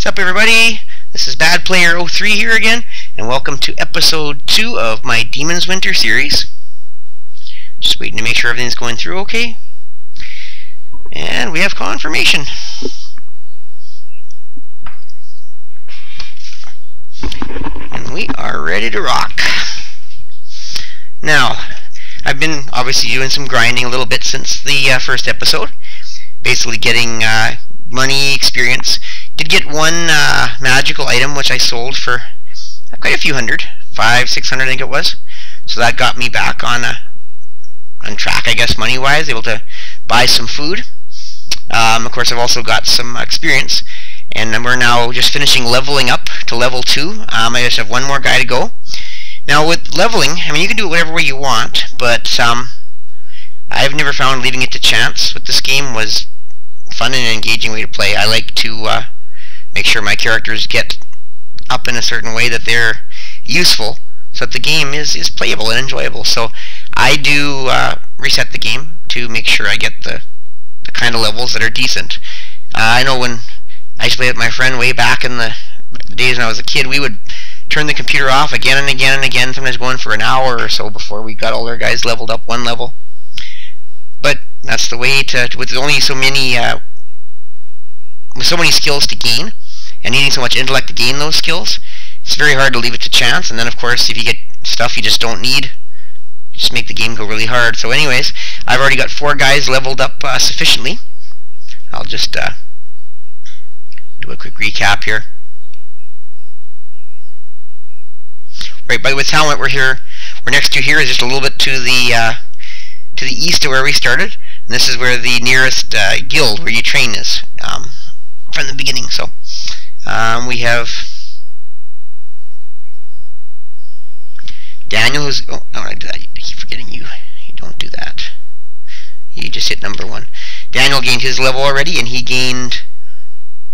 What's up, everybody? This is Bad Player 03 here again, and welcome to episode 2 of my Demon's Winter series. Just waiting to make sure everything's going through okay. And we have confirmation. And we are ready to rock. Now, I've been obviously doing some grinding a little bit since the first episode. Basically getting money, experience. Did get one magical item which I sold for quite a few hundred, 500-600 I think it was. So that got me back on track, I guess, money-wise, able to buy some food. Of course, I've also got some experience, and we're now just finishing leveling up to level 2. I just have one more guy to go. Now with leveling, I mean, you can do it whatever way you want, but I've never found leaving it to chance with this game was fun and engaging way to play. I like to make sure my characters get up in a certain way that they're useful, so that the game is playable and enjoyable. So I do reset the game to make sure I get the kind of levels that are decent. I know when I used to play with my friend way back in the days when I was a kid, we would turn the computer off again and again and again, sometimes going for an hour or so before we got all our guys leveled up one level. But that's the way with only so many skills to gain, and needing so much intellect to gain those skills, it's very hard to leave it to chance. And then of course, if you get stuff you just don't need, just make the game go really hard. So anyways, I've already got 4 guys leveled up sufficiently. I'll just do a quick recap here. Right, by the way, talent we're next to here is just a little bit to the east of where we started, and this is where the nearest guild where you train is from the beginning. So we have Daniel, who's I keep forgetting you. You don't do that. You just hit number 1. Daniel gained his level already, and he gained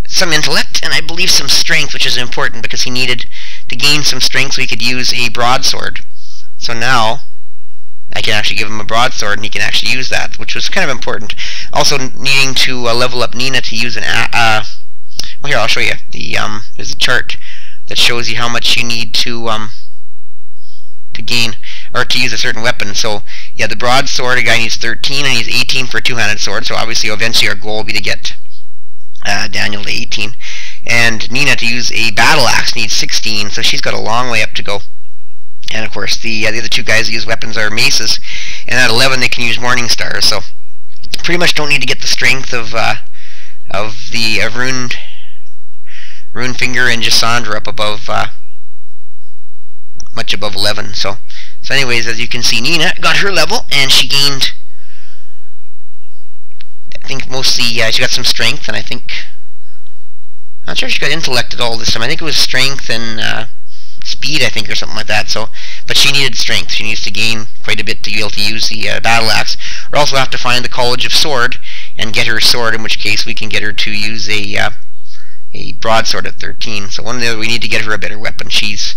some intellect and I believe some strength, which is important because he needed to gain some strength so he could use a broadsword. So now I can actually give him a broadsword and he can actually use that, which was kind of important. Also needing to level up Nina to use an well, here, I'll show you. There's a chart that shows you how much you need to gain, or to use a certain weapon. So yeah, the broadsword, a guy needs 13 and he's 18 for a two-handed sword, so obviously eventually our goal will be to get Daniel to 18. And Nina, to use a battle axe, needs 16, so she's got a long way up to go. And of course, the other 2 guys that use weapons are maces, and at 11 they can use morning stars. So pretty much don't need to get the strength of the Rune Finger and Gisandra up above much above 11. So anyways, as you can see, Nina got her level, and she gained, I think mostly, she got some strength, and I think, I'm not sure if she got intellect at all this time. I think it was strength and speed, I think, or something like that. So, but she needed strength. She needs to gain quite a bit to be able to use the battle axe. We also have to find the College of Sword and get her sword, in which case we can get her to use a broadsword at 13. So one of the other, we need to get her a better weapon. She's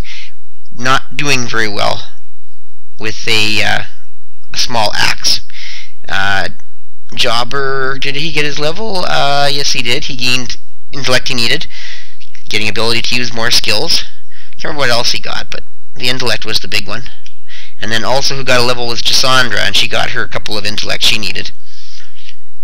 not doing very well with a small axe. Jobber, did he get his level? Yes, he did. He gained intellect he needed, getting ability to use more skills. Can't remember what else he got, but the intellect was the big one. And then also who got a level was Gisandra, and she got her a couple of intellect she needed.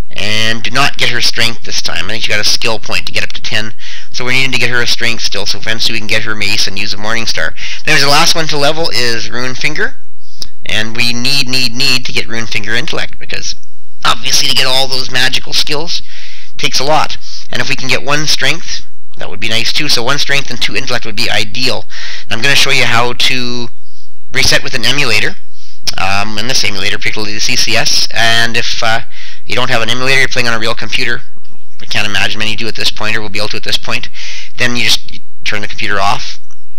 And did not get her strength this time. I think she got a skill point to get up to 10. So we're needing to get her a strength still, so eventually we can get her mace and use a morning star. There's the last one to level is Rune Finger, and we need to get Rune Finger intellect, because obviously to get all those magical skills takes a lot. And if we can get 1 strength, that would be nice too. So 1 strength and 2 intellect would be ideal. I'm going to show you how to reset with an emulator, in this emulator, particularly the CCS. And if you don't have an emulator, you're playing on a real computer, I can't imagine many do at this point, or will be able to at this point, then you just turn the computer off.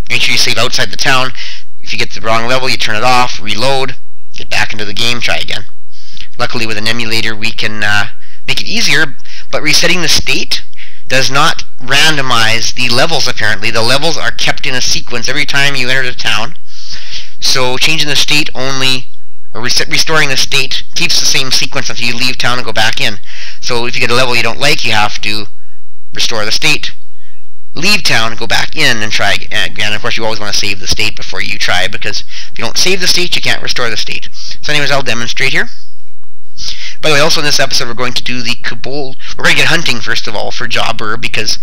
Make sure you save outside the town. If you get the wrong level, you turn it off, reload, get back into the game, try again. Luckily with an emulator we can make it easier, but resetting the state does not randomize the levels apparently. The levels are kept in a sequence every time you enter the town. So changing the state only, or restoring the state, keeps the same sequence until you leave town and go back in. So if you get a level you don't like, you have to restore the state, leave town, go back in, and try again. Of course, you always want to save the state before you try, because if you don't save the state, you can't restore the state. So anyways, I'll demonstrate here. By the way, also in this episode, we're going to do the Kobold. We're going to get hunting, first of all, for Jobber, because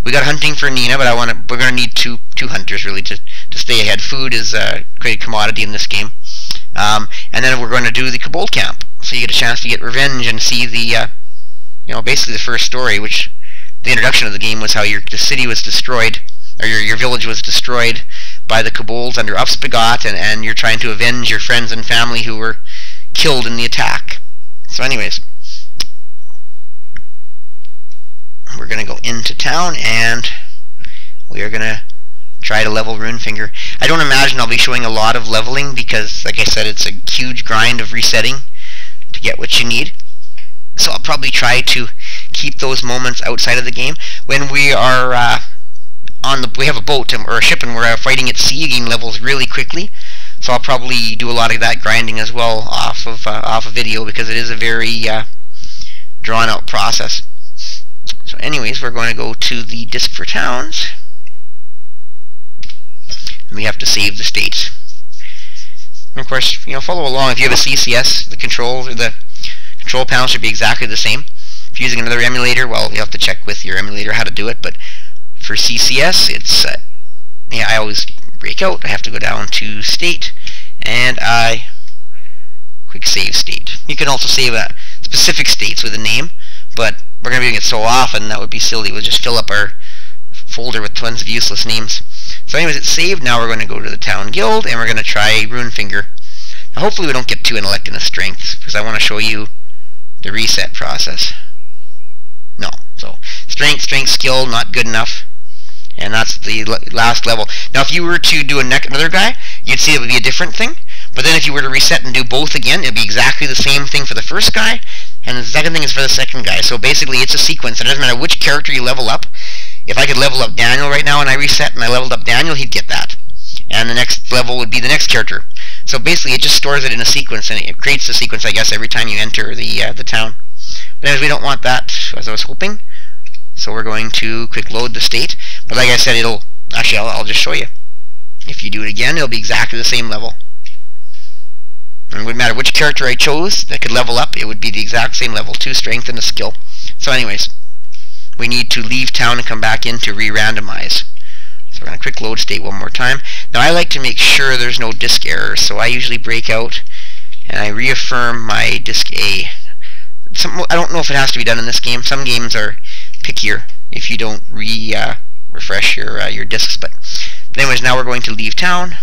we got hunting for Nina, but we're going to need two hunters, really, to stay ahead. Food is a great commodity in this game. And then we're going to do the Kobold Camp, so you get a chance to get revenge and see the, basically the first story, which the introduction of the game was how the city was destroyed, or your village was destroyed by the kobolds under Upspigot, and you're trying to avenge your friends and family who were killed in the attack. So anyways, we're going to go into town, and we are going to try to level Runefinger. I don't imagine I'll be showing a lot of leveling, because, like I said, it's a huge grind of resetting to get what you need. So I'll probably try to keep those moments outside of the game. When we are we have a boat or a ship, and we're fighting at sea, you gain levels really quickly. So I'll probably do a lot of that grinding as well off of video, because it is a very drawn out process. So anyways, we're going to go to the disk for towns, and we have to save the states. And of course, follow along. If you have a CCS, the controls or the control panel should be exactly the same. If you're using another emulator, well, you have to check with your emulator how to do it. But for CCS, it's I always break out. I have to go down to state, and I quick save state. You can also save specific states with a name, but we're going to be doing it so often that would be silly. We'll just fill up our folder with tons of useless names. So anyways, it's saved. Now we're going to go to the town guild, and we're going to try Runefinger. Now hopefully we don't get too intellect in a strength, because I want to show you the reset process. No. So strength, skill, not good enough. And that's the last level. Now if you were to do another guy, you'd see it would be a different thing. But then if you were to reset and do both again, it would be exactly the same thing for the first guy, and the second thing is for the second guy. So basically it's a sequence. It doesn't matter which character you level up. If I could level up Daniel right now and I reset and I leveled up Daniel, he'd get that. And the next level would be the next character. So basically it just stores it in a sequence, and it creates the sequence, I guess, every time you enter the town. But anyways, we don't want that, as I was hoping. So we're going to quick load the state. But like I said, I'll just show you. If you do it again, it'll be exactly the same level. And it wouldn't matter which character I chose that could level up, it would be the exact same level, 2 strength and a skill. So anyways, we need to leave town and come back in to re-randomize. So we're going to quick load state one more time. Now I like to make sure there's no disk errors, so I usually break out and I reaffirm my disk A. I don't know if it has to be done in this game. Some games are pickier if you don't refresh your disks. But anyways, now we're going to leave town,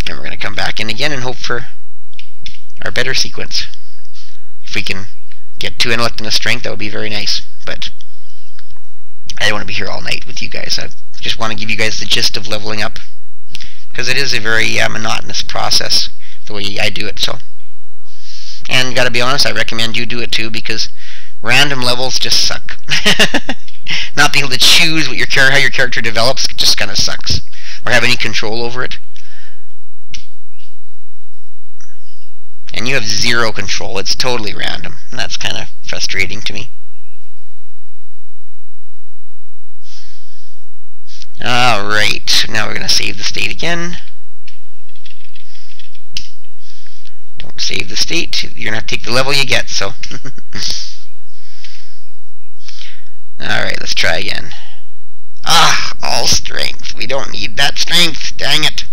and we're going to come back in again and hope for our better sequence. If we can get 2 intellect and a strength, that would be very nice. But I don't want to be here all night with you guys. I just want to give you guys the gist of leveling up, because it is a very monotonous process the way I do it. And gotta be honest, I recommend you do it too, because random levels just suck. Not being able to choose how your character develops just kind of sucks, or have any control over it. And you have 0 control. It's totally random, and that's kind of frustrating to me. Alright, now we're going to save the state again. Don't save the state. You're going to have to take the level you get, so. Alright, let's try again. All strength. We don't need that strength. Dang it.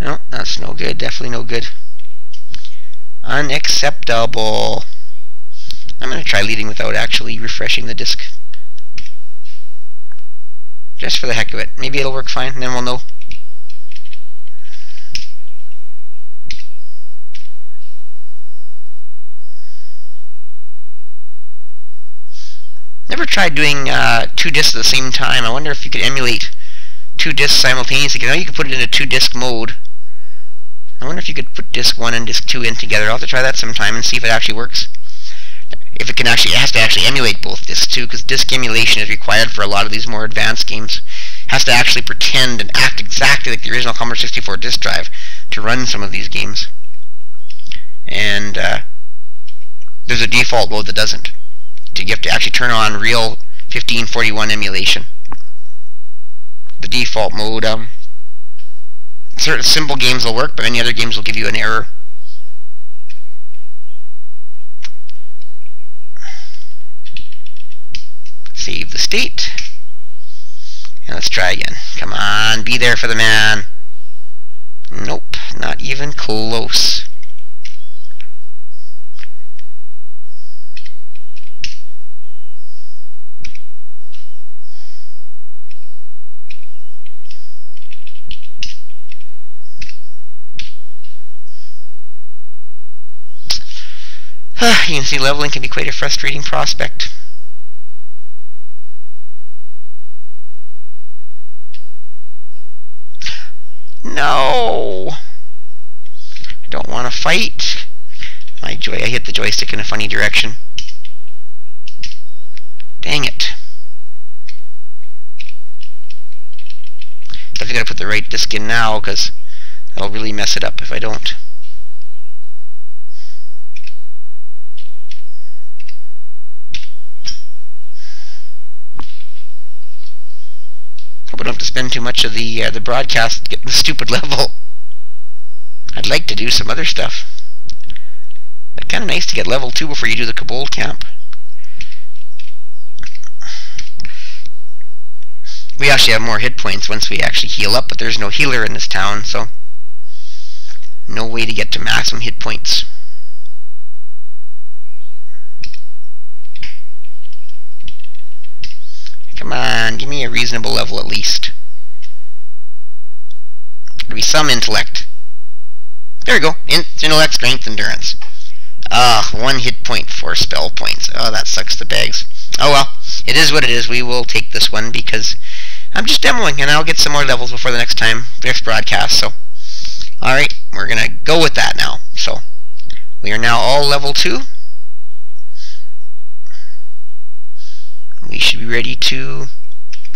No, that's no good. Definitely no good. Unacceptable. I'm going to try leading without actually refreshing the disk. Just for the heck of it. Maybe it'll work fine, and then we'll know. Never tried doing 2 disks at the same time. I wonder if you could emulate 2 disks simultaneously. I know you could put it into 2 disk mode. I wonder if you could put disk 1 and disk 2 in together. I'll have to try that sometime and see if it actually works. If it has to actually emulate both disks too, because disk emulation is required for a lot of these more advanced games. It has to actually pretend and act exactly like the original Commodore 64 disk drive to run some of these games. And there's a default mode that doesn't. you have to actually turn on real 1541 emulation. The default mode, certain simple games will work, but many other games will give you an error. Save the state. And let's try again. Come on, be there for the man. Nope, not even close. You can see leveling can be quite a frustrating prospect. No! I don't want to fight. I hit the joystick in a funny direction. Dang it. I've got to put the right disc in now, because that'll really mess it up if I don't. Hope I don't have to spend too much of the broadcast getting the stupid level. I'd like to do some other stuff. It's kind of nice to get level 2 before you do the Kobold Camp. We actually have more hit points once we actually heal up, but there's no healer in this town, so no way to get to maximum hit points. Come on, give me a reasonable level at least. There'll be some intellect. There we go. Intellect, strength, endurance. 1 hit point, 4 spell points. Oh, that sucks the bags. Oh well, it is what it is. We will take this one because I'm just demoing, and I'll get some more levels before the next broadcast. So, alright, we're gonna go with that now. So, we are now all level 2. We should be ready to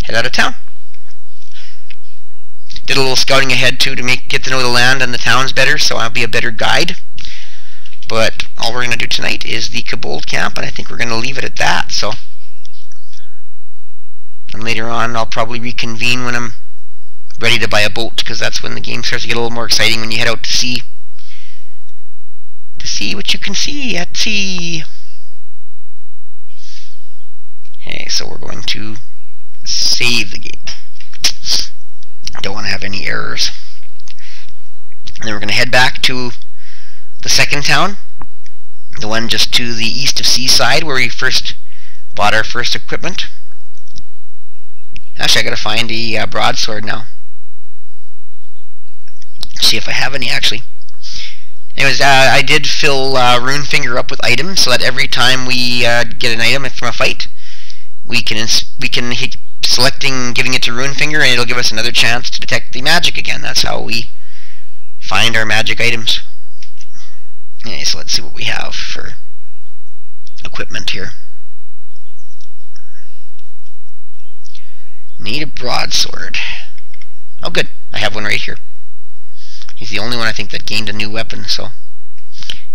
head out of town. Did a little scouting ahead too to get to know the land and the towns better, so I'll be a better guide. But all we're going to do tonight is the Kobold Camp, and I think we're going to leave it at that. So, and later on I'll probably reconvene when I'm ready to buy a boat, because that's when the game starts to get a little more exciting, when you head out to sea. To see what you can see at sea. Okay, so we're going to save the game. Don't want to have any errors. And then we're going to head back to the second town, the one just to the east of Seaside, where we first bought our first equipment. Actually, I got to find a broadsword now. See if I have any actually. Anyways, I did fill Runefinger up with items, so that every time we get an item from a fight, we can hit selecting, giving it to Runefinger, and it'll give us another chance to detect the magic again. That's how we find our magic items. Okay, so let's see what we have for equipment here. Need a broadsword. Oh good, I have one right here. He's the only one I think that gained a new weapon, so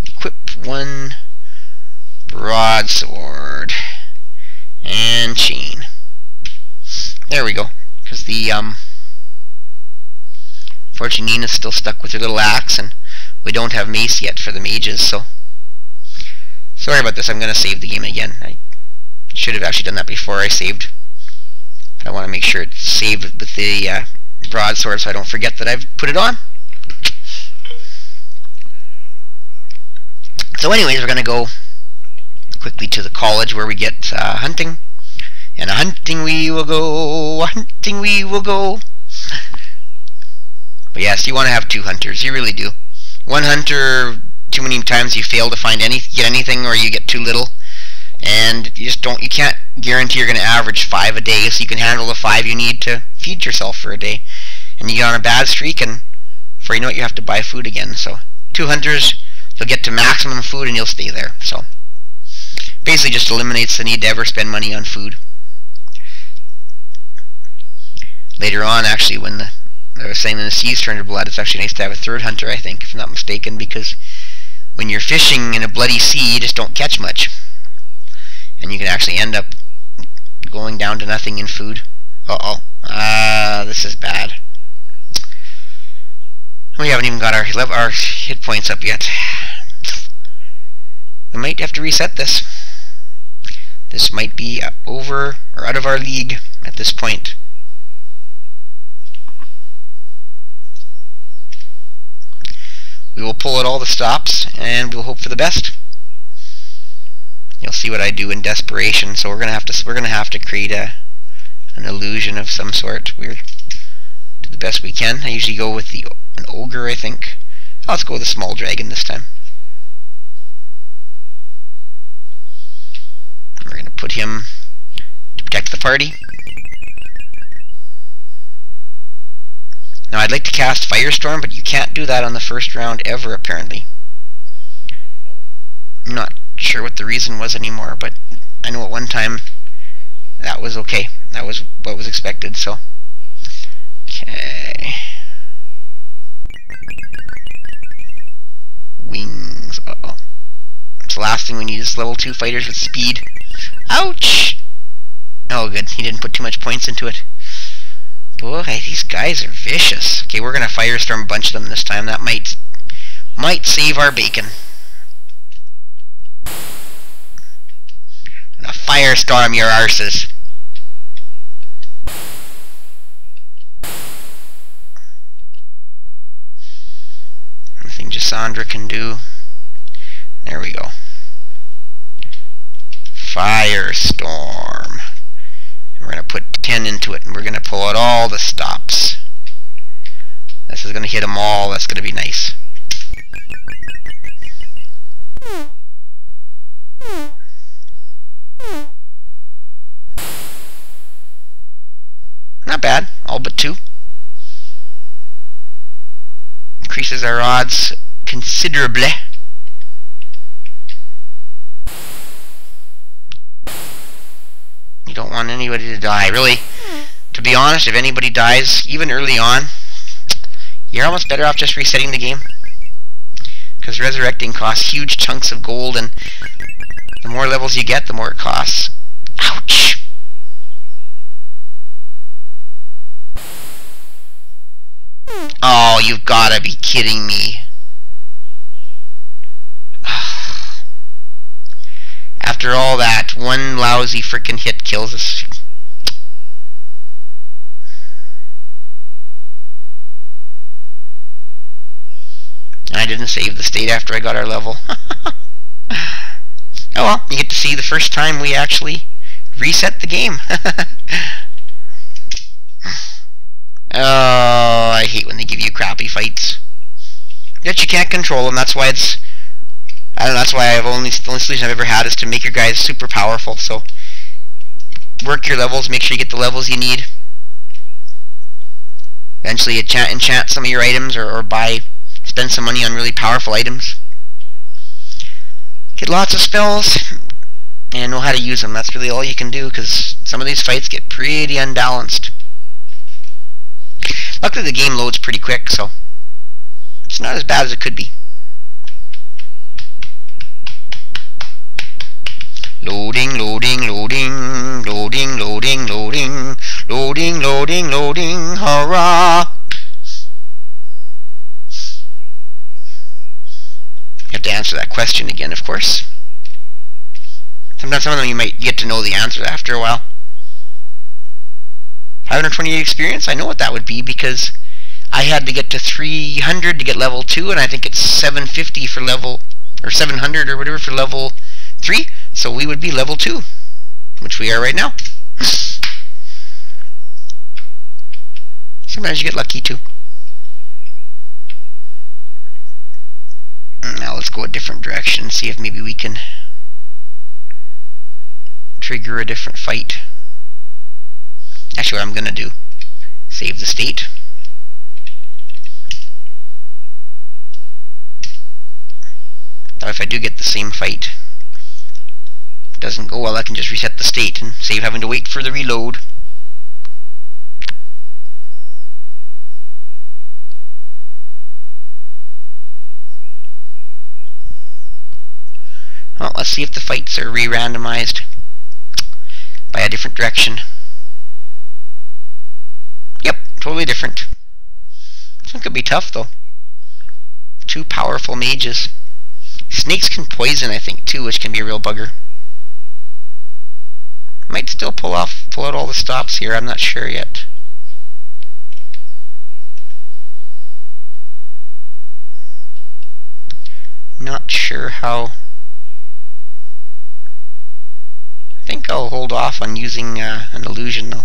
equip 1 broadsword and chain. There we go. Because the unfortunately Nina's still stuck with her little axe, and we don't have mace yet for the mages, so sorry about this. I'm going to save the game again. I should have actually done that before I saved. I want to make sure it's saved with the broadsword so I don't forget that I've put it on. So anyways, we're going to go quickly to the college where we get hunting. And hunting we will go, hunting we will go. But yes, you want to have 2 hunters, you really do. 1 hunter, too many times you fail to get anything, or you get too little. And you can't guarantee you're going to average 5 a day, so you can handle the 5 you need to feed yourself for a day. And you get on a bad streak, and before you know it, you have to buy food again. So 2 hunters, you'll get to maximum food and you'll stay there. So basically just eliminates the need to ever spend money on food. Later on, actually, when I was saying in the seas turn to blood, it's actually nice to have a 3rd hunter, I think, if I'm not mistaken, because when you're fishing in a bloody sea, you just don't catch much. and you can actually end up going down to nothing in food. This is bad. We haven't even got our hit points up yet. We might have to reset this. This might be over or out of our league at this point. We will pull out all the stops and we'll hope for the best. You'll see what I do in desperation. So we're gonna have to create an illusion of some sort. We're do the best we can. I usually go with an ogre, I think. Let's go with a small dragon this time. We're gonna put him to protect the party. Now I'd like to cast Firestorm, but you can't do that on the first round ever, apparently. I'm not sure what the reason was anymore, but I know at one time that was okay. That was what was expected, so. Okay. Wings. Uh-oh. It's the last thing we need is level 2 fighters with speed. Ouch! Oh, good. He didn't put too much points into it. Boy, these guys are vicious. Okay, we're gonna Firestorm a bunch of them this time. That might save our bacon. Gonna Firestorm your arses. Nothing Cassandra can do. There we go. Firestorm. We're going to put 10 into it, and we're going to pull out all the stops. This is going to hit them all. That's going to be nice. Not bad. All but 2. Increases our odds considerably. You don't want anybody to die, really. To be honest, if anybody dies, even early on, you're almost better off just resetting the game. Because resurrecting costs huge chunks of gold, and the more levels you get, the more it costs. Ouch! Oh, you've gotta be kidding me. After all that, one lousy frickin' hit kills us. And I didn't save the state after I got our level. Oh well, you get to see the first time we actually reset the game. Oh, I hate when they give you crappy fights. Yet you can't control them. That's why it's. I don't know. That's why the only solution I've ever had is to make your guys super powerful. So work your levels. Make sure you get the levels you need. Eventually, enchant some of your items, or spend some money on really powerful items. Get lots of spells and know how to use them. That's really all you can do, because some of these fights get pretty unbalanced. Luckily the game loads pretty quick, so it's not as bad as it could be. Loading, loading, loading, loading, loading, loading, loading, loading, loading, hurrah! You have to answer that question again, of course. Sometimes some of them you might get to know the answer after a while. 528 experience, I know what that would be, because I had to get to 300 to get level 2, and I think it's 750 for level, or 700 or whatever for level 3, so we would be level 2, which we are right now. Sometimes you get lucky too. Now let's go a different direction and see if maybe we can trigger a different fight. Actually, what I'm going to do, save the state. Now if I do get the same fight, it doesn't go well, I can just reset the state and save having to wait for the reload. Well, let's see if the fights are re-randomized. by a different direction. Yep, totally different. This one could be tough though. Two powerful mages. Snakes can poison, I think, too, which can be a real bugger. Might still pull out all the stops here, I'm not sure yet. Not sure how. I think I'll hold off on using an illusion though.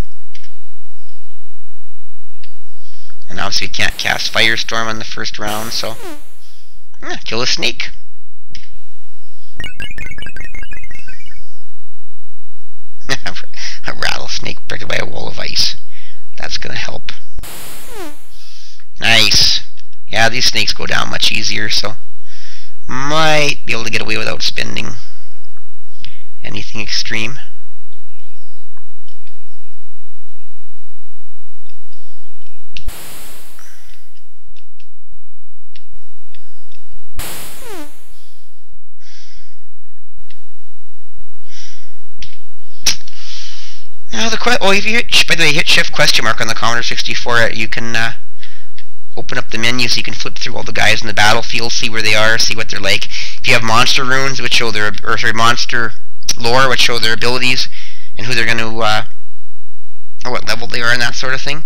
And obviously we can't cast Firestorm on the first round, so kill a snake. A rattlesnake protected by a wall of ice. That's gonna help. Nice. Yeah, these snakes go down much easier, so might be able to get away without spending anything extreme. Now if you hit, by the way, hit Shift question mark on the Commodore 64, you can open up the menu so you can flip through all the guys in the battlefield, see where they are, see what they're like. If you have monster runes, which show their, or sorry, monster lore, which show their abilities and who they're going to, or what level they are and that sort of thing.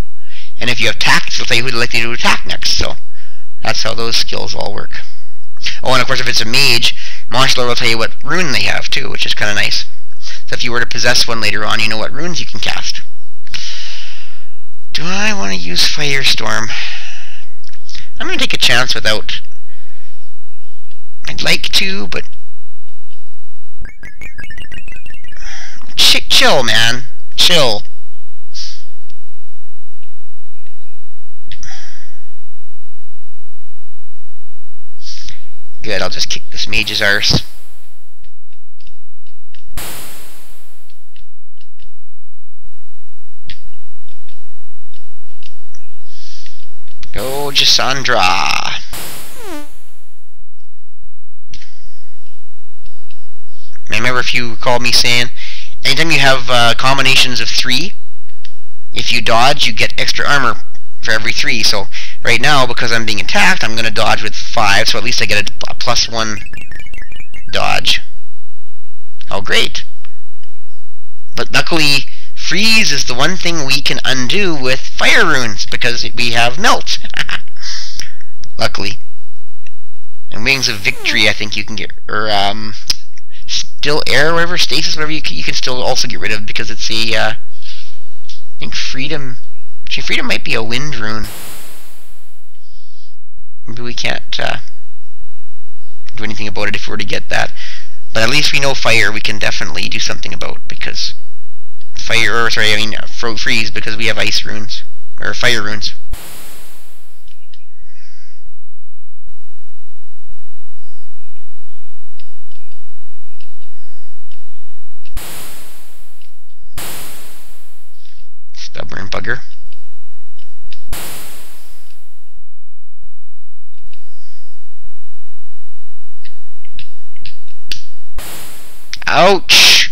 And if you have tactics, it'll tell you who they're likely to attack next. So that's how those skills all work. Oh, and of course, if it's a mage, monster lore will tell you what rune they have too, which is kind of nice. So if you were to possess one later on, you know what runes you can cast. Do I want to use Firestorm? I'm going to take a chance without. I'd like to, but chill, man. Chill. Good, I'll just kick this mage's arse. Go, Gisandra. I remember if you recall me saying, anytime you have combinations of 3, if you dodge, you get extra armor for every 3. So right now, because I'm being attacked, I'm going to dodge with 5, so at least I get a +1 dodge. Oh, great. But luckily, freeze is the one thing we can undo with fire runes, because we have melt. Luckily. And wings of victory, I think you can get, or still air, whatever, stasis, whatever, you can still also get rid of, because it's a, I think freedom, actually freedom might be a wind rune. Maybe we can't do anything about it if we were to get that. But at least we know fire we can definitely do something about, because fire, or sorry, I mean freeze, because we have ice runes, or fire runes. Stubborn bugger. Ouch!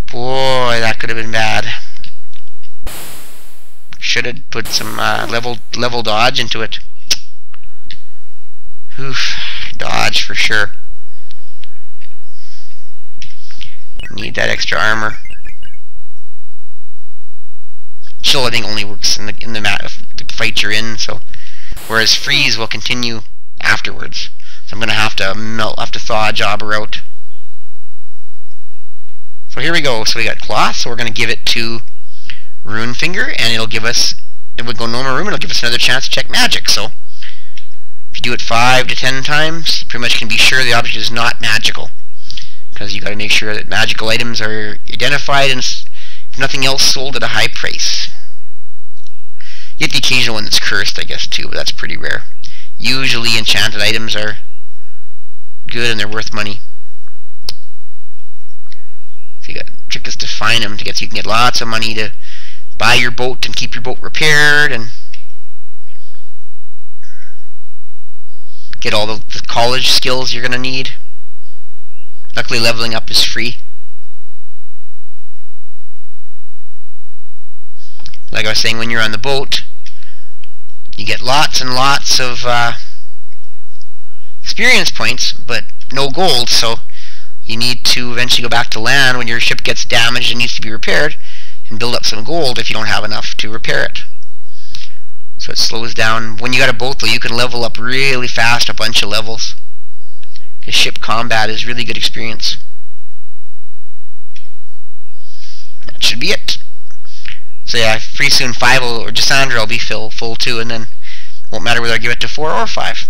Boy, that could have been bad. Should have put some level dodge into it. Oof, dodge for sure. Need that extra armor. Chill, I think, only works in the fight you're in. So, whereas freeze will continue afterwards. So I'm gonna have to thaw a jobber out. So here we go. So we got cloth. So we're gonna give it to Rune Finger, and it'll give us. If we go no more room, it'll give us another chance to check magic. So if you do it 5 to 10 times, you pretty much can be sure the object is not magical, because you got to make sure that magical items are identified and, if nothing else, sold at a high price. You get the occasional one that's cursed, I guess, too, but that's pretty rare. Usually enchanted items are good and they're worth money. So you got trick is to find them so you can get lots of money to buy your boat and keep your boat repaired and get all the college skills you're gonna need. Luckily, leveling up is free. like I was saying, when you're on the boat, you get lots and lots of experience points, but no gold, so you need to eventually go back to land when your ship gets damaged and needs to be repaired and build up some gold if you don't have enough to repair it. So it slows down. When you got a boat, though, you can level up really fast, a bunch of levels. The ship combat is really good experience. That should be it. So yeah, pretty soon 5 or Gisandra will be full too, and then won't matter whether I give it to 4 or 5.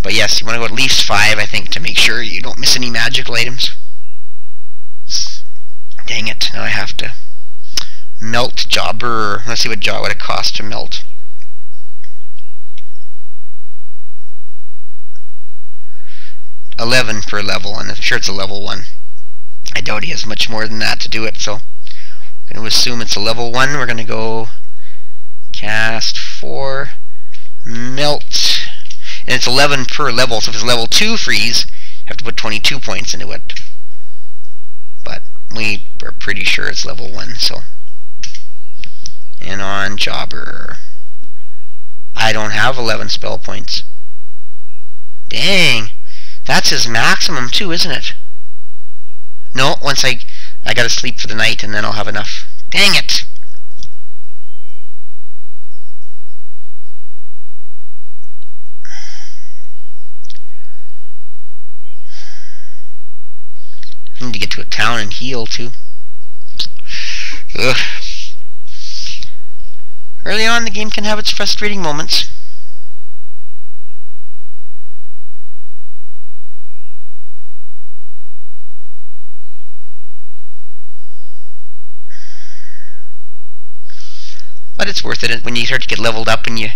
But yes, you want to go at least 5, I think, to make sure you don't miss any magical items. Dang it, now I have to melt Jobber. Let's see what it costs to melt. $11 per level, and I'm sure it's a level 1. I doubt he has much more than that to do it, so I'm going to assume it's a level 1. We're going to go cast 4, melt, and it's 11 per level, so if it's level 2 freeze, you have to put 22 points into it. But we are pretty sure it's level 1, so. And on Jobber, I don't have 11 spell points. Dang, that's his maximum too, isn't it? No, once I gotta sleep for the night and then I'll have enough. Dang it! I need to get to a town and heal too. Ugh. Early on, the game can have its frustrating moments. But it's worth it when you start to get leveled up and you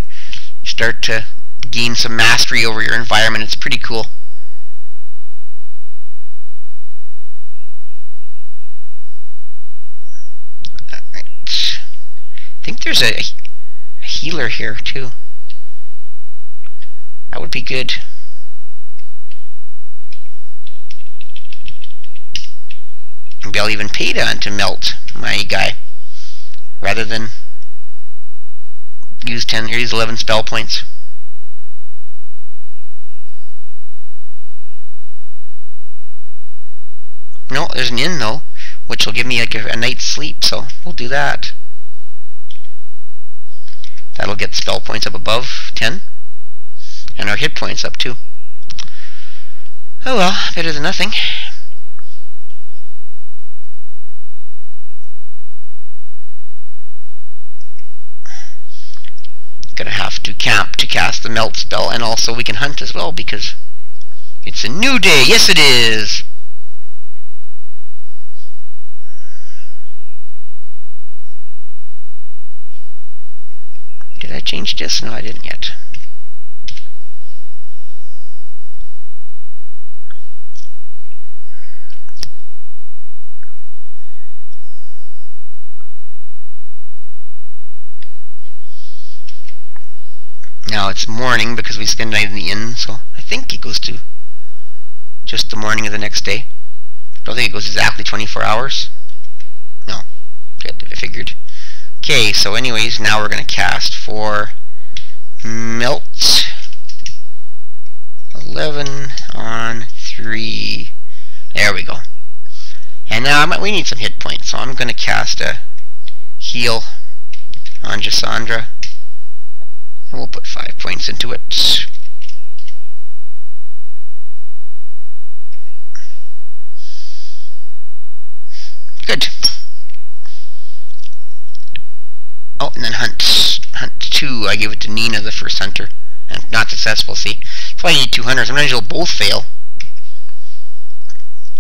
start to gain some mastery over your environment. It's pretty cool. Alright. I think there's a healer here too. That would be good. Maybe I'll even pay to melt my guy rather than use 10 or use 11 spell points. No, there's an inn though, which will give me like a night's sleep, so we'll do that. That'll get spell points up above 10, and our hit points up too. Oh well, better than nothing. Gonna have to camp to cast the melt spell, and also we can hunt as well because it's a new day. Yes, it is. Did I change this? No, I didn't yet. Now it's morning because we spend the night in the inn, so I think it goes to just the morning of the next day. I don't think it goes exactly 24 hours. No, good, I figured. Okay, so anyways, now we're going to cast for melt 11 on 3. There we go. And now we need some hit points, so I'm going to cast a heal on Gisandra. And we'll put 5 points into it. Good. Oh, and then hunt 2. I gave it to Nina, the first hunter. And not successful, see? That's why you need 2 hunters. Sometimes you'll both fail.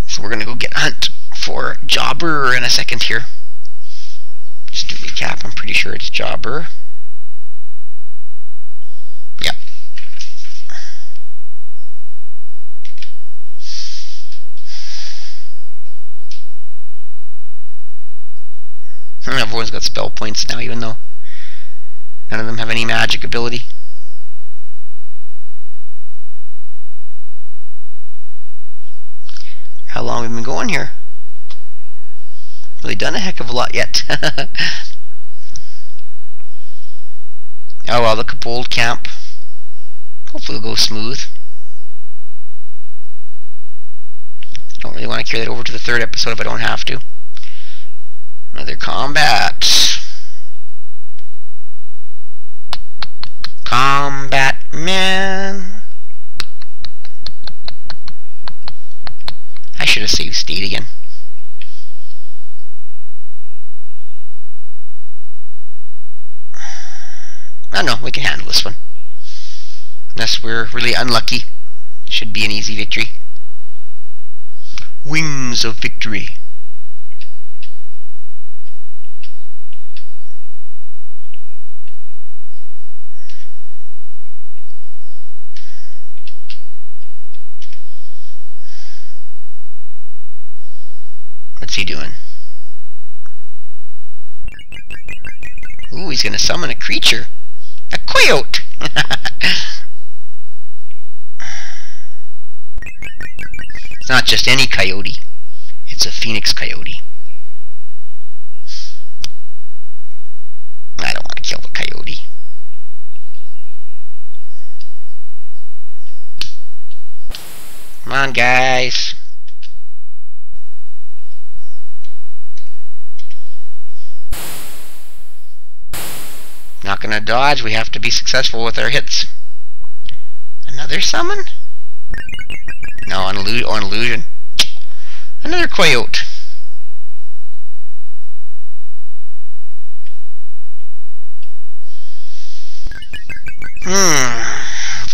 So we're going to go get hunt for Jobber in a second here. Just to recap, I'm pretty sure it's Jobber. Yeah. Everyone's got spell points now, even though none of them have any magic ability. How long have we been going here? Really done a heck of a lot yet. Oh well, the Kobold Camp. Hopefully it'll go smooth. Don't really want to carry that over to the 3rd episode if I don't have to. Another combat. Combat man. I should have saved state again. Oh no, we can handle this one. Unless we're really unlucky. Should be an easy victory. Wings of victory. What's he doing? Ooh, he's gonna summon a creature. A coyote! It's not just any coyote. It's a phoenix coyote. I don't want to kill the coyote. Come on, guys. Not gonna dodge, we have to be successful with our hits. Another summon? No, an illusion. Another coyote.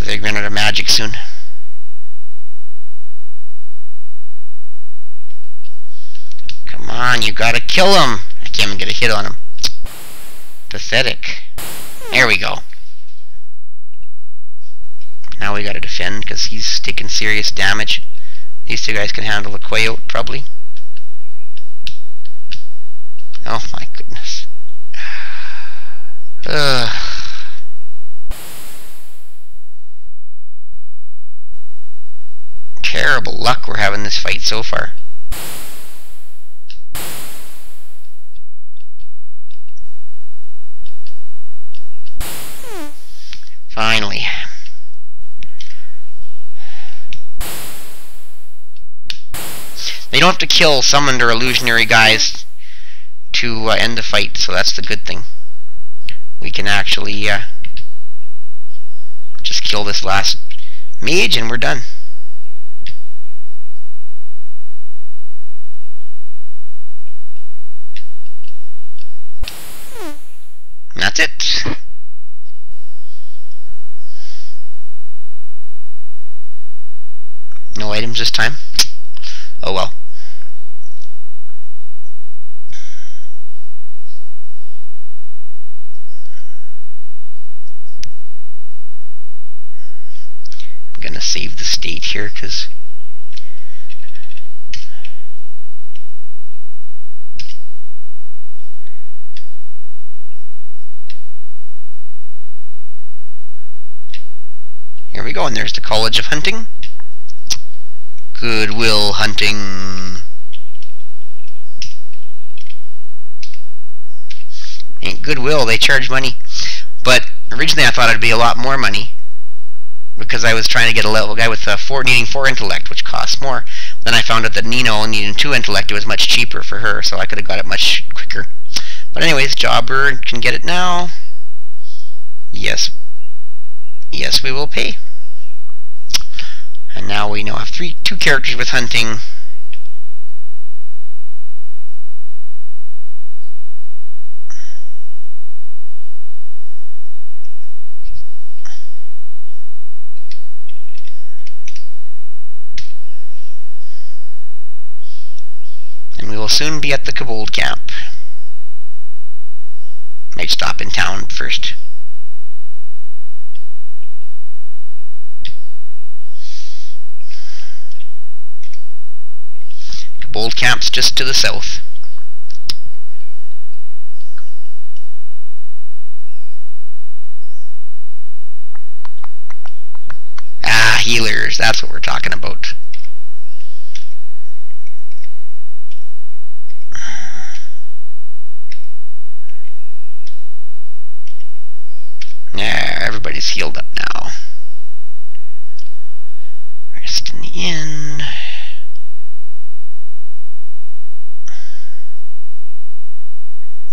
They're gonna run out of magic soon. Come on, you gotta kill him. I can't even get a hit on him. Pathetic. There we go. Now we gotta defend because he's taking serious damage. These 2 guys can handle the coyote, probably. Oh my goodness. Terrible luck we're having this fight so far. Finally. They don't have to kill summoned or illusionary guys to end the fight, so that's the good thing. We can actually just kill this last mage and we're done. And that's it. No items this time. Oh well. I'm gonna save the state here because here we go, and there's the College of Hunting. Goodwill Hunting. Ain't Goodwill, they charge money. But originally I thought it'd be a lot more money because I was trying to get a level guy with needing 4 intellect, which costs more. Then I found out that Nino needing 2 intellect, it was much cheaper for her, so I could have got it much quicker. But anyways, Jobber can get it now. Yes. Yes, we will pay. And now we now have 2 characters with hunting. And we will soon be at the Kobold Camp. Might stop in town first. Kobold Camp's just to the south. Ah, healers, that's what we're talking about. everybody's healed up now. Rest in the inn.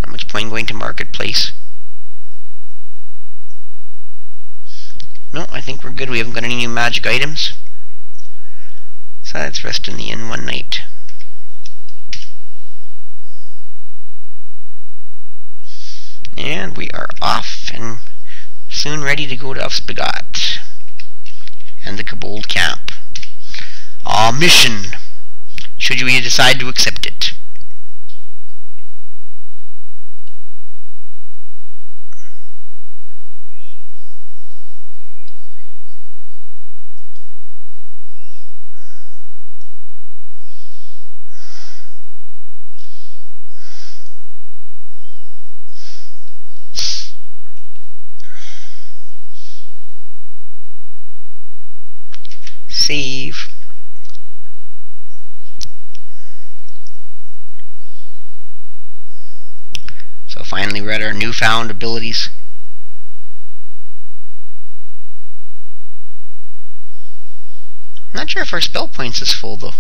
Not much point going to marketplace. No, I think we're good. We haven't got any new magic items. So let's rest in the inn one night. And we are off and soon ready to go to Upspigot and the Kobold Camp. Our mission, should we decide to accept it. Save. So finally we're at our newfound abilities. I'm not sure if our spell points is full though.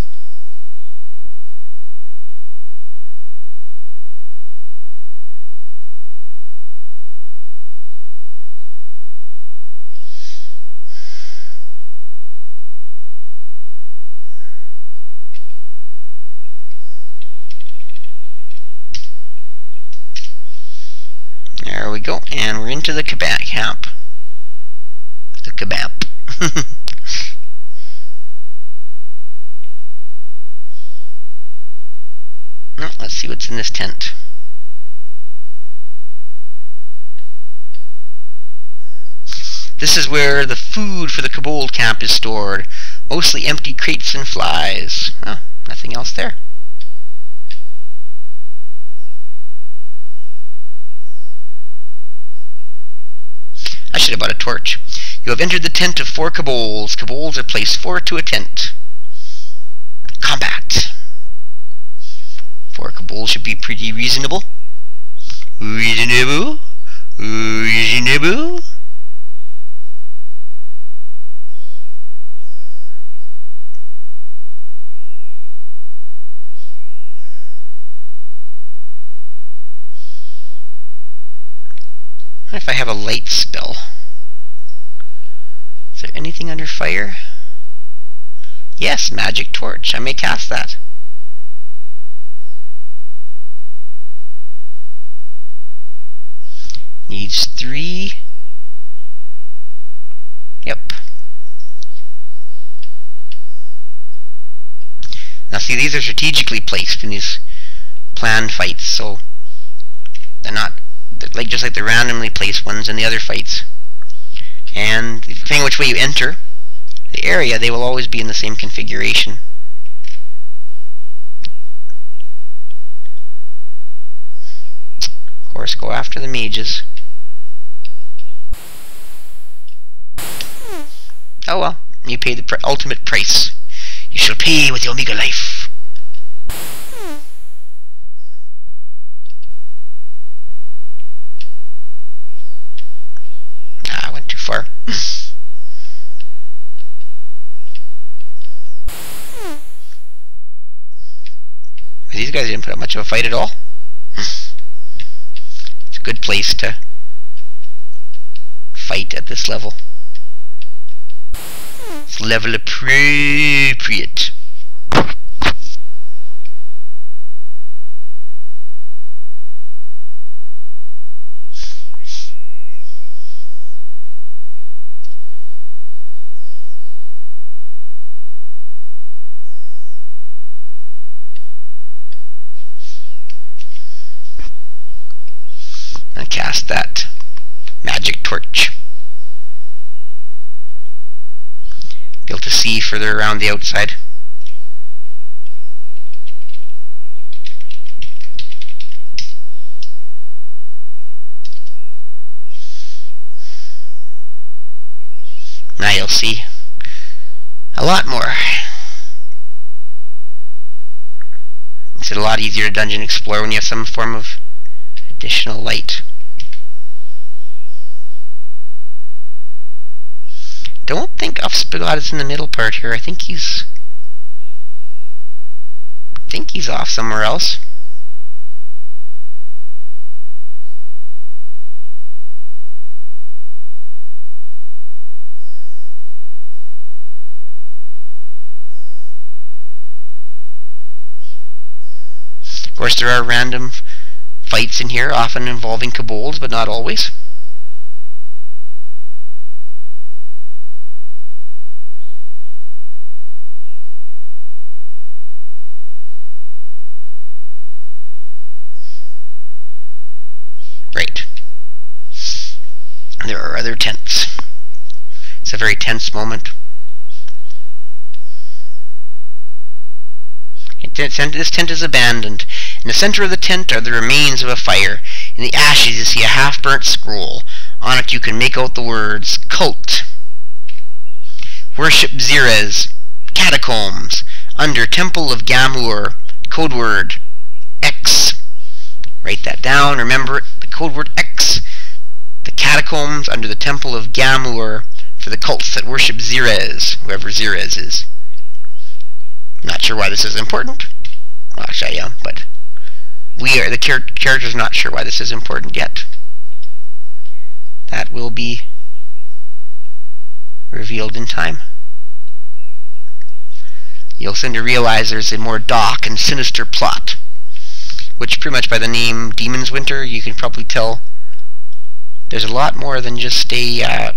There we go, and we're into the Kobold Camp. The Kobold. No, let's see what's in this tent. This is where the food for the Kobold Camp is stored. Mostly empty crates and flies. Oh, nothing else there. I should have bought a torch. You have entered the tent of 4 kobolds. Kobolds are placed 4 to a tent. Combat. 4 kobolds should be pretty reasonable. Reasonable. Reasonable. If I have a light spell. Is there anything under fire? Yes, magic torch. I may cast that. Needs 3. Yep. Now see, these are strategically placed in these planned fights, so they're not like just like the randomly placed ones in the other fights. And depending which way you enter the area, they will always be in the same configuration. Of course, go after the mages. Oh well, you pay the ultimate price. You shall pay with the Omega life. I went too far. These guys didn't put up much of a fight at all. It's a good place to fight at this level. It's level appropriate. And cast that magic torch. Be able to see further around the outside. Now you'll see a lot more. It's a lot easier to dungeon explore when you have some form of additional light. think Ufspigot is in the middle part here. I think he's off somewhere else. Of course, there are random fights in here, often involving kobolds, but not always. Right. There are other tents. It's a very tense moment. This tent is abandoned. In the center of the tent are the remains of a fire. In the ashes you see a half-burnt scroll. On it you can make out the words, Cult, Worship Xerez, Catacombs, under Temple of Gamur, code word X. Write that down, remember it, the code word X. The catacombs under the Temple of Gamur for the cults that worship Xerez, whoever Xerez is. Not sure why this is important. Well, actually I am, but the character's not sure why this is important yet. That will be revealed in time. You'll soon to realize there's a more dark and sinister plot, which pretty much by the name Demon's Winter you can probably tell there's a lot more than just a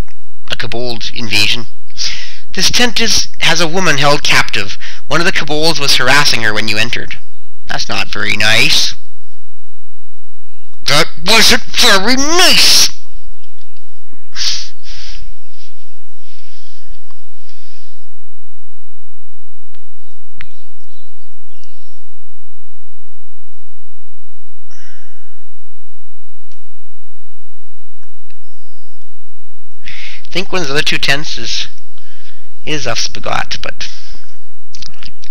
kobold invasion. This tent has a woman held captive. One of the kobolds was harassing her when you entered. That's not very nice. That wasn't very nice! I think one of the other two tents is Ufspigot, but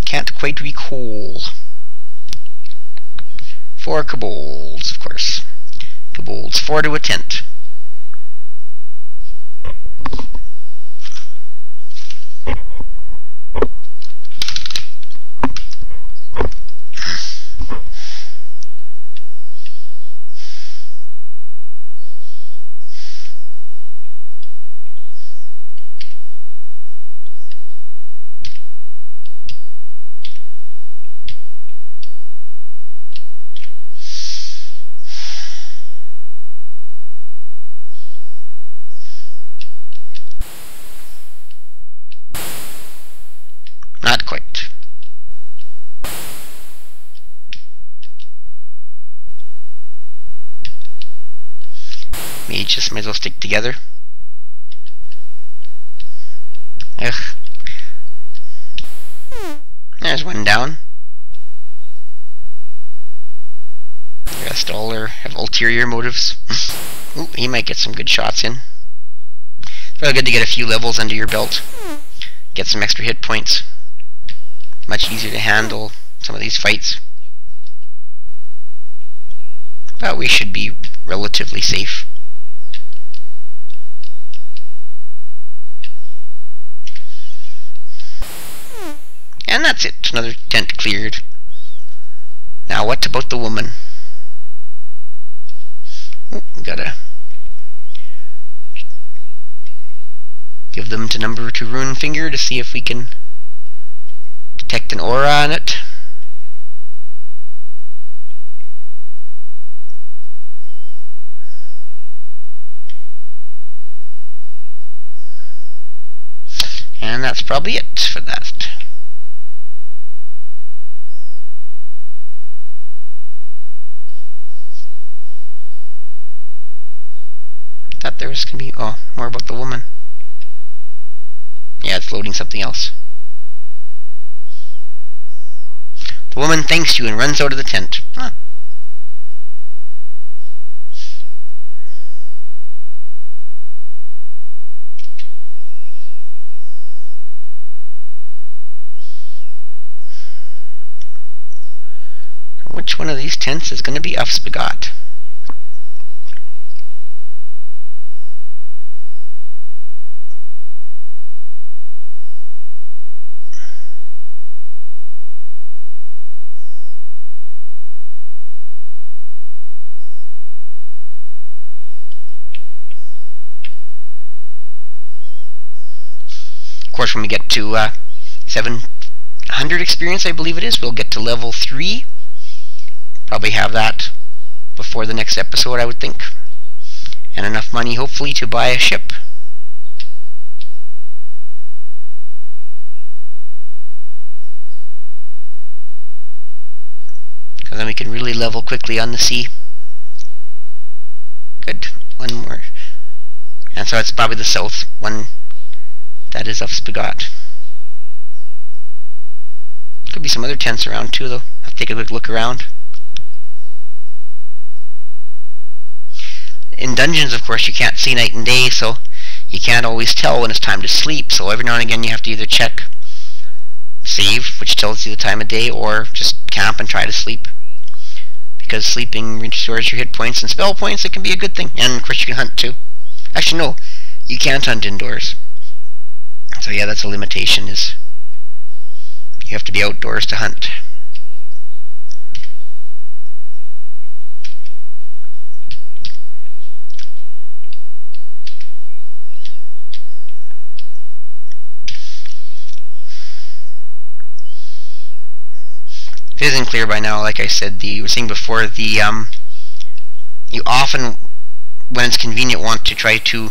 can't quite recall. 4 kobolds, of course. Kobolds, 4 to a tent. Not quite. Just might as well stick together. Ugh. There's one down. The rest all have ulterior motives. Ooh, he might get some good shots in. It's really good to get a few levels under your belt. Get some extra hit points. Much easier to handle some of these fights. But we should be relatively safe. And that's it. Another tent cleared. Now what about the woman? Oh, we gotta give them to number 2 rune finger to see if we can detect an aura on it. And that's probably it for that. Thought there was going to be, oh, more about the woman. Yeah, it's loading something else. The woman thanks you and runs out of the tent. Huh. Which one of these tents is going to be Ufspigot? course, when we get to 700 experience, I believe it is, we'll get to level 3. Probably have that before the next episode, I would think. And enough money, hopefully, to buy a ship. Because then we can really level quickly on the sea. Good. One more. And so it's probably the south one that is Ufspigot. Could be some other tents around too, though. Have to take a quick look around. In dungeons, of course, you can't see night and day, so you can't always tell when it's time to sleep. So every now and again you have to either check save, which tells you the time of day, or just camp and try to sleep. Because sleeping restores your hit points and spell points. It can be a good thing. And of course you can hunt too. Actually no, you can't hunt indoors. So yeah, that's a limitation, is you have to be outdoors to hunt. If it isn't clear by now, like I said, you were saying before, you often, when it's convenient, want to try to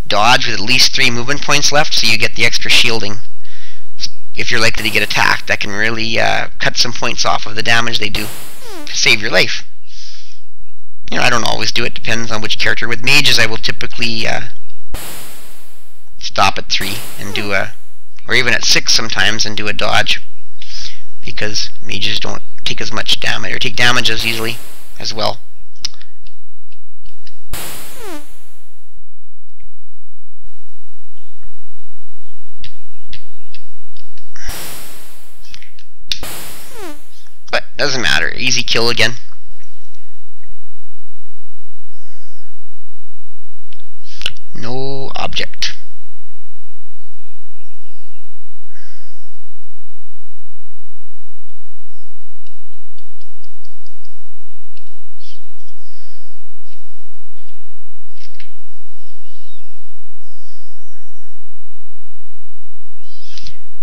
dodge with at least 3 movement points left, so you get the extra shielding. If you're likely to get attacked, that can really cut some points off of the damage they do to save your life. You know, I don't always do it, depends on which character. With mages, I will typically stop at 3 and do or even at 6 sometimes, and do a dodge, because mages don't take as much damage, or take damage as easily as well. But doesn't matter, easy kill again. No object.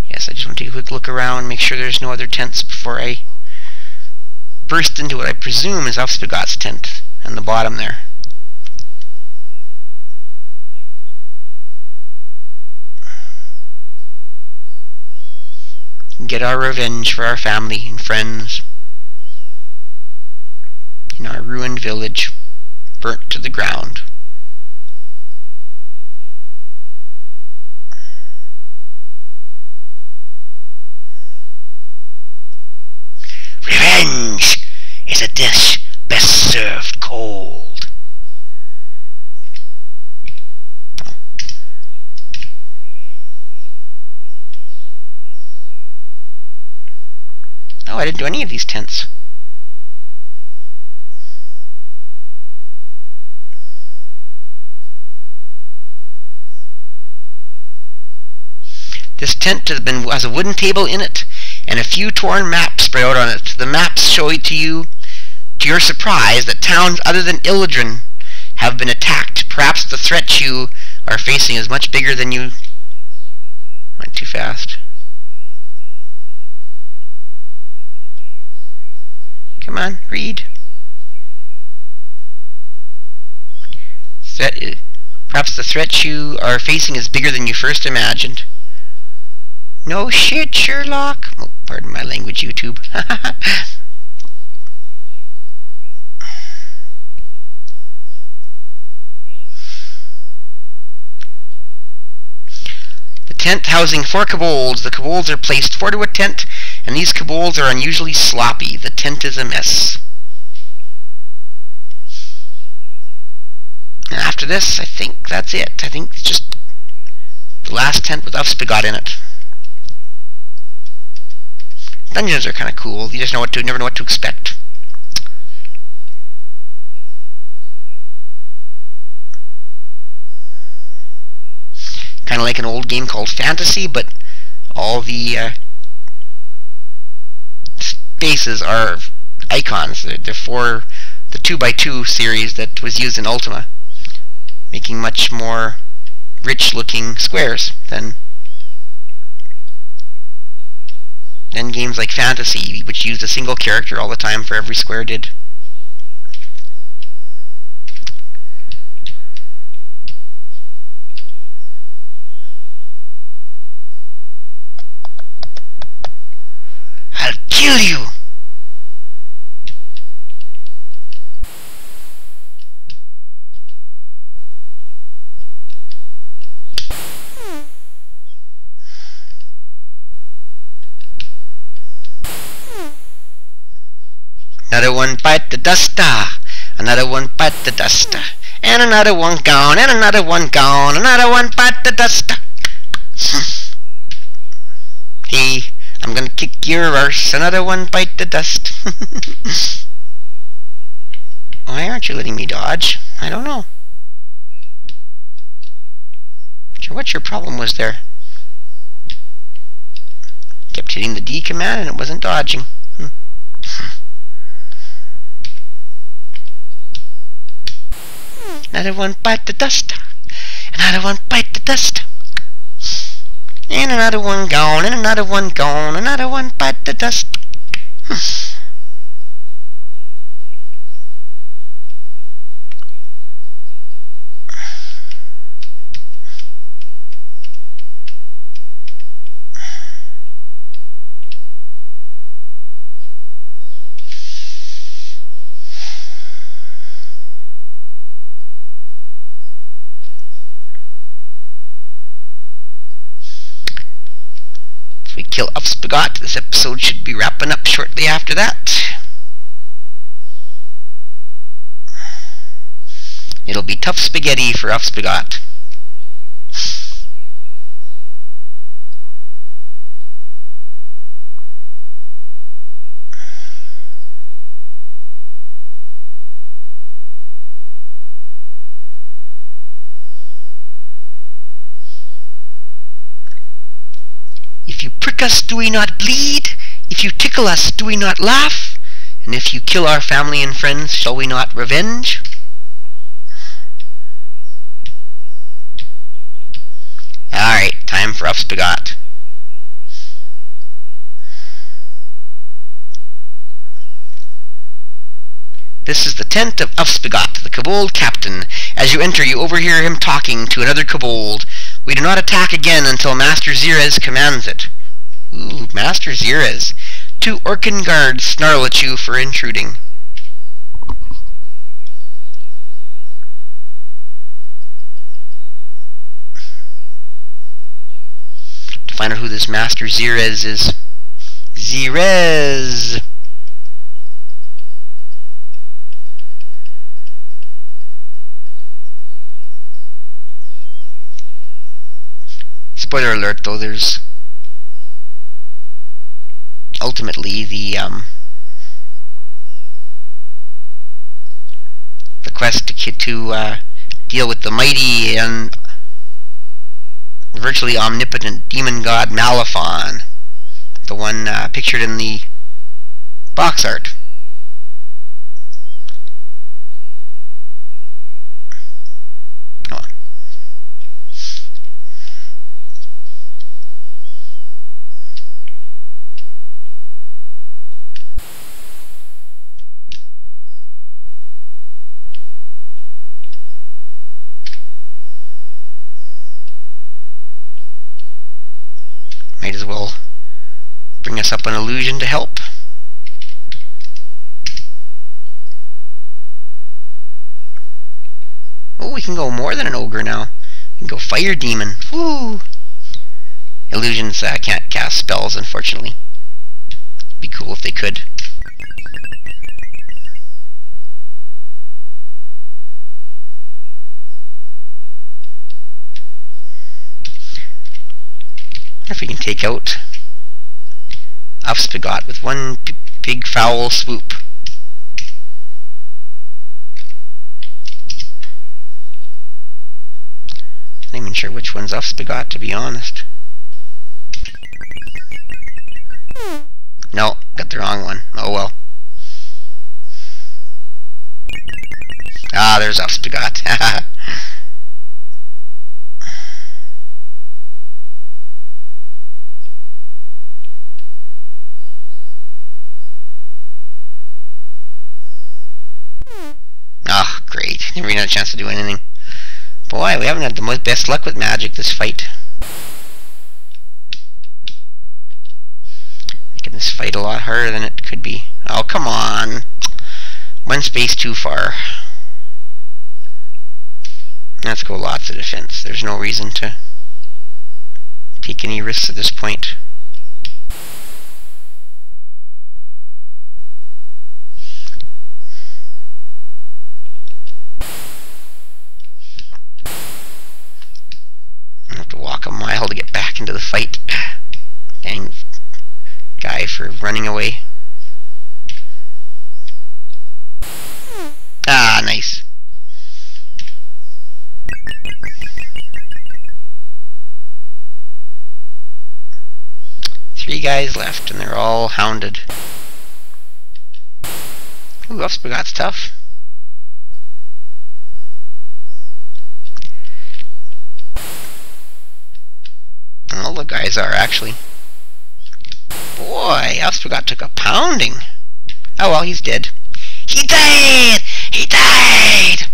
Yes, I just want to take a quick look around, make sure there's no other tents before I burst into what I presume is Ufspigot's tent on the bottom there. Get our revenge for our family and friends in our ruined village, burnt to the ground. Revenge is a dish best served cold. Oh, I didn't do any of these tents. This tent has a wooden table in it, and a few torn maps spread out on it. The maps show to you, to your surprise, that towns other than Illidan have been attacked. Perhaps the threat you are facing is much bigger than you... Went too fast. Come on, read. Perhaps the threat you are facing is bigger than you first imagined. No shit, Sherlock. Oh, pardon my language, YouTube. The tent housing 4 kobolds. The kobolds are placed 4 to a tent, and these kobolds are unusually sloppy. The tent is a mess. And after this, I think that's it. I think it's just the last tent with Ufspigot in it. Dungeons are kind of cool. You just never know what to expect. Kind of like an old game called Fantasy, but all the spaces are icons. They're for the 2x2 series that was used in Ultima, making much more rich-looking squares than than games like Fantasy, which used a single character all the time for every square did. I'll kill you! Another one bite the duster, another one bite the duster, and another one gone, and another one gone, another one bite the duster. Hey, I'm gonna kick your arse, another one bite the dust. Why aren't you letting me dodge? I don't know. What your problem was there? Kept hitting the D command and it wasn't dodging. Another one bite the dust. Another one bite the dust. And another one gone, and another one gone, another one bite the dust. We kill Upspigot. This episode should be wrapping up shortly after that. It'll be tough spaghetti for Upspigot. If you prick us, do we not bleed? If you tickle us, do we not laugh? And if you kill our family and friends, shall we not revenge? Alright, time for Upspigot. This is the tent of Upspigot, the Kobold captain. As you enter, you overhear him talking to another kobold. We do not attack again until Master Zirez commands it. Ooh, Master Zirez. 2 Orcan guards snarl at you for intruding. To find out who this Master Zirez is. Zirez! Spoiler alert, though, there's ultimately the quest to deal with the mighty and virtually omnipotent demon god Malifon, the one pictured in the box art. Come on. Might as well bring us up an illusion to help. Oh, we can go more than an ogre now. We can go fire demon. Woo! Illusions can't cast spells, unfortunately. Be cool if they could. If we can take out Upspigot with one big foul swoop. Not even sure which one's Upspigot, to be honest. No, got the wrong one. Oh well. Ah, there's Upspigot. great. Never even had a chance to do anything. Boy, we haven't had the best luck with magic this fight. Making this fight a lot harder than it could be. Oh, come on. One space too far. Let's go lots of defense. There's no reason to take any risks at this point. I have to walk a mile to get back into the fight. Dang guy for running away. Ah, nice. Three guys left, and they're all hounded. Ooh, Upspagot's tough. All the guys are, actually. Boy, Upspagot took a pounding. Oh well, he's dead. He died! He died!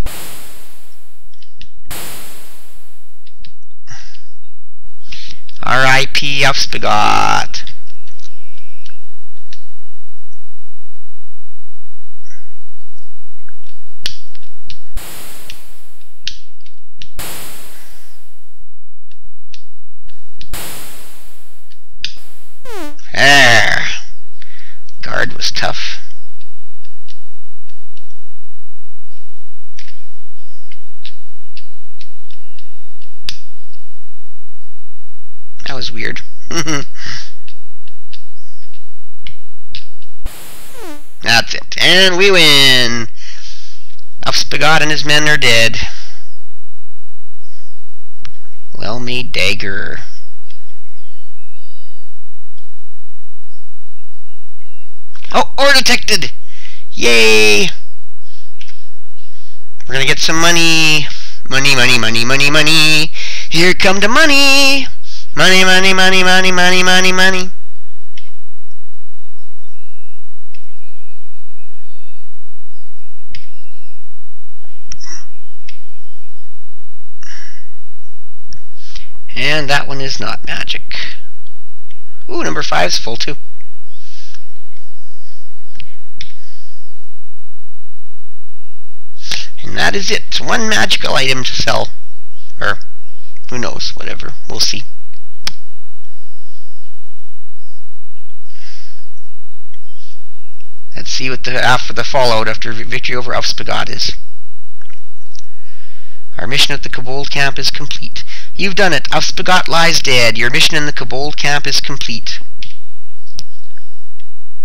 R.I.P. Upspagot. There. Guard was tough. That was weird. That's it. And we win. Upspagot and his men are dead. Well-made dagger. Oh, ore detected! Yay! We're gonna get some money. Money, money, money, money, money. Here come the money. Money, money, money, money, money, money, money. And that one is not magic. Ooh, number 5's full too. And that is it. One magical item to sell. Or, who knows, whatever. We'll see. Let's see what the fallout after victory over Upspagot is. Our mission at the Kobold Camp is complete. You've done it. Upspagot lies dead. Your mission in the Kobold Camp is complete.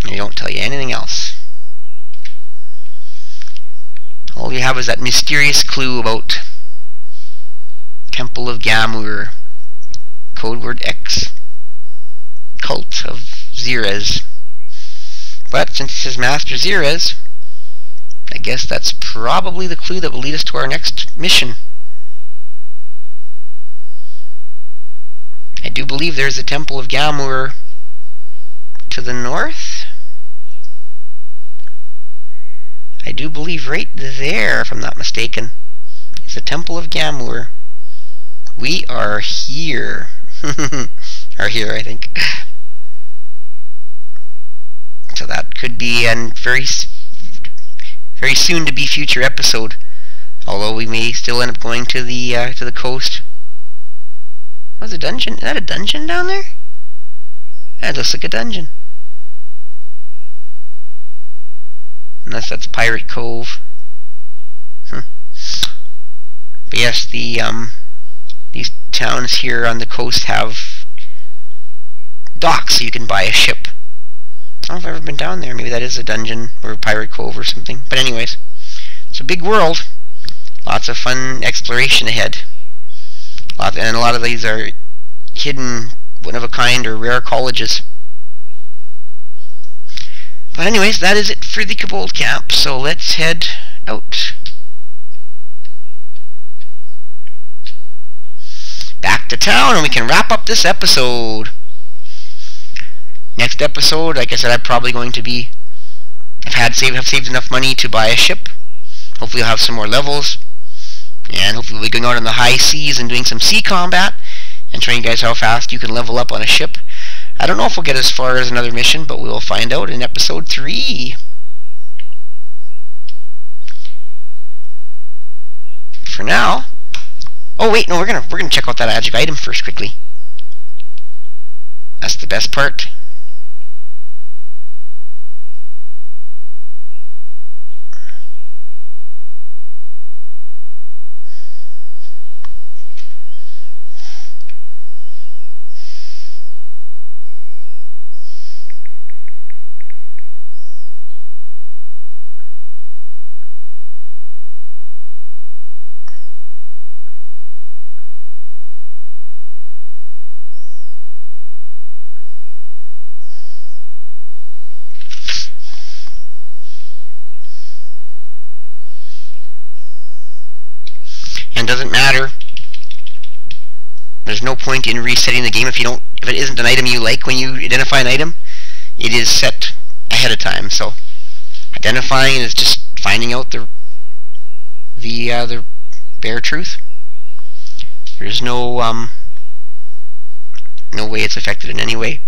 They don't tell you anything else. All you have is that mysterious clue about Temple of Gagne, codeword X, Cult of Xerez. But since it says Master Xerez, I guess that's probably the clue that will lead us to our next mission. I do believe there's a Temple of Gagne to the north. I do believe right there, if I'm not mistaken, is the Temple of Gagne. We are here. Are here, I think. So that could be a very soon to be future episode. Although we may still end up going to the coast. What's a dungeon? Is that a dungeon down there? That looks like a dungeon. Unless that's Pirate Cove. But yes, these towns here on the coast have docks so you can buy a ship. I don't know if I've ever been down there. Maybe that is a dungeon or a Pirate Cove or something. But anyways, it's a big world. Lots of fun exploration ahead. And a lot of these are hidden, one-of-a-kind or rare colleges. But anyways, that is it for the Kobold Camp. So let's head out. Back to town and we can wrap up this episode. Next episode, like I said, I'm probably going to be... have saved enough money to buy a ship. Hopefully you'll have some more levels, and hopefully we'll be going out on the high seas and doing some sea combat and showing you guys how fast you can level up on a ship. I don't know if we'll get as far as another mission, but we'll find out in episode 3. For now, oh wait, no, we're gonna check out that magic item first quickly. That's the best part. And doesn't matter. There's no point in resetting the game if it isn't an item you like. When you identify an item, it is set ahead of time. So identifying is just finding out the bare truth. There's no way it's affected in any way.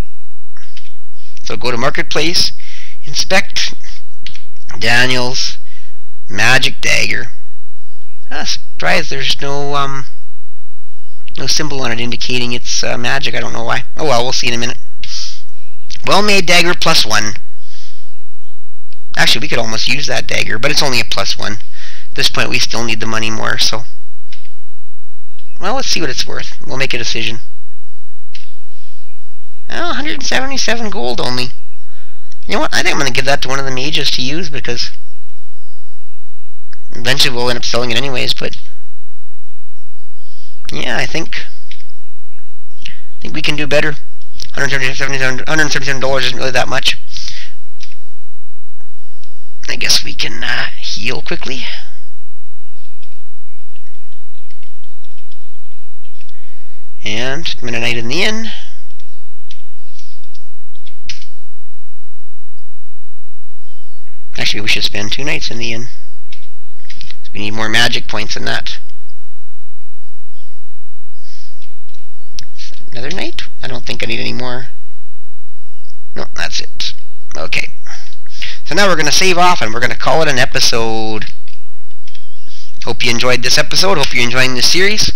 So go to Marketplace, inspect Daniel's magic dagger. Surprised there's no symbol on it indicating it's magic. I don't know why. Oh well, we'll see in a minute. Well-made dagger +1. Actually, we could almost use that dagger, but it's only a +1. At this point, we still need the money more, so... Well, let's see what it's worth. We'll make a decision. Oh, 177 gold only. You know what? I think I'm going to give that to one of the mages to use, because... eventually we'll end up selling it anyways, but... yeah, I think we can do better. $177 isn't really that much. I guess we can heal quickly. And spend a night in the inn. Actually, we should spend 2 nights in the inn. We need more magic points than that. Another night? I don't think I need any more. No, that's it. Okay. So now we're going to save off and we're going to call it an episode. Hope you enjoyed this episode. Hope you're enjoying this series.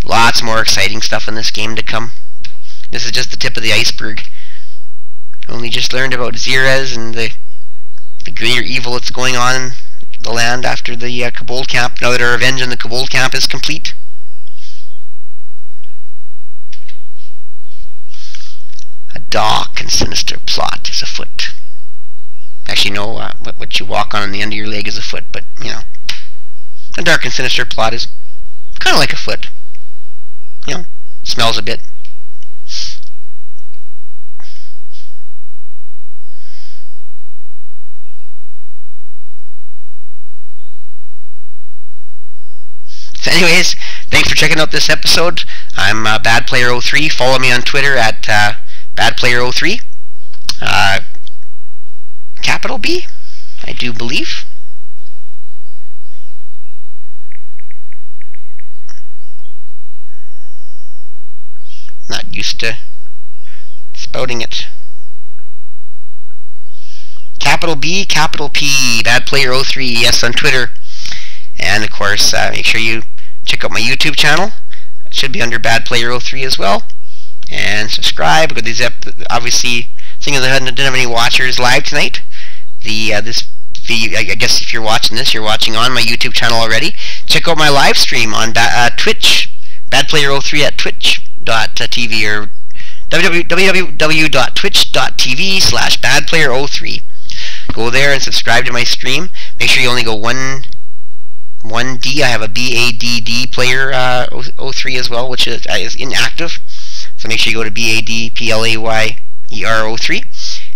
Lots more exciting stuff in this game to come. This is just the tip of the iceberg. Only just learned about Xerez and the greater evil that's going on in the land after the Kobold Camp. Now that our revenge in the Kobold Camp is complete. A dark and sinister plot is afoot. Actually, no, what you walk on the end of your leg is a foot, but, you know. A dark and sinister plot is kind of like a foot. You know, smells a bit. So anyways, thanks for checking out this episode. I'm BadPlayer03. Follow me on Twitter at BadPlayer03. Capital B, I do believe. Not used to spouting it. Capital B, capital P, BadPlayer03, yes, on Twitter. And of course, make sure you check out my YouTube channel. It should be under BadPlayer03 as well. And subscribe, because these obviously, seeing as I didn't have any watchers live tonight, this video, I guess if you're watching this, you're watching on my YouTube channel already. Check out my live stream on Twitch, BadPlayer03 at twitch.tv or www.twitch.tv/BadPlayer03. Go there and subscribe to my stream. Make sure you only go one D. I have a BADD player 03 as well, which is inactive. So make sure you go to BADPLAYER 03,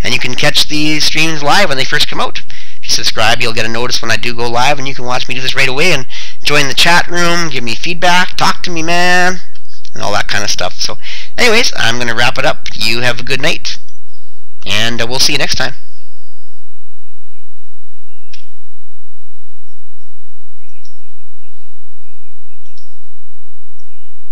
and you can catch the streams live when they first come out. If you subscribe, you'll get a notice when I do go live, and you can watch me do this right away and join the chat room, give me feedback, talk to me, man, and all that kind of stuff. So anyways, I'm going to wrap it up. You have a good night, and we'll see you next time.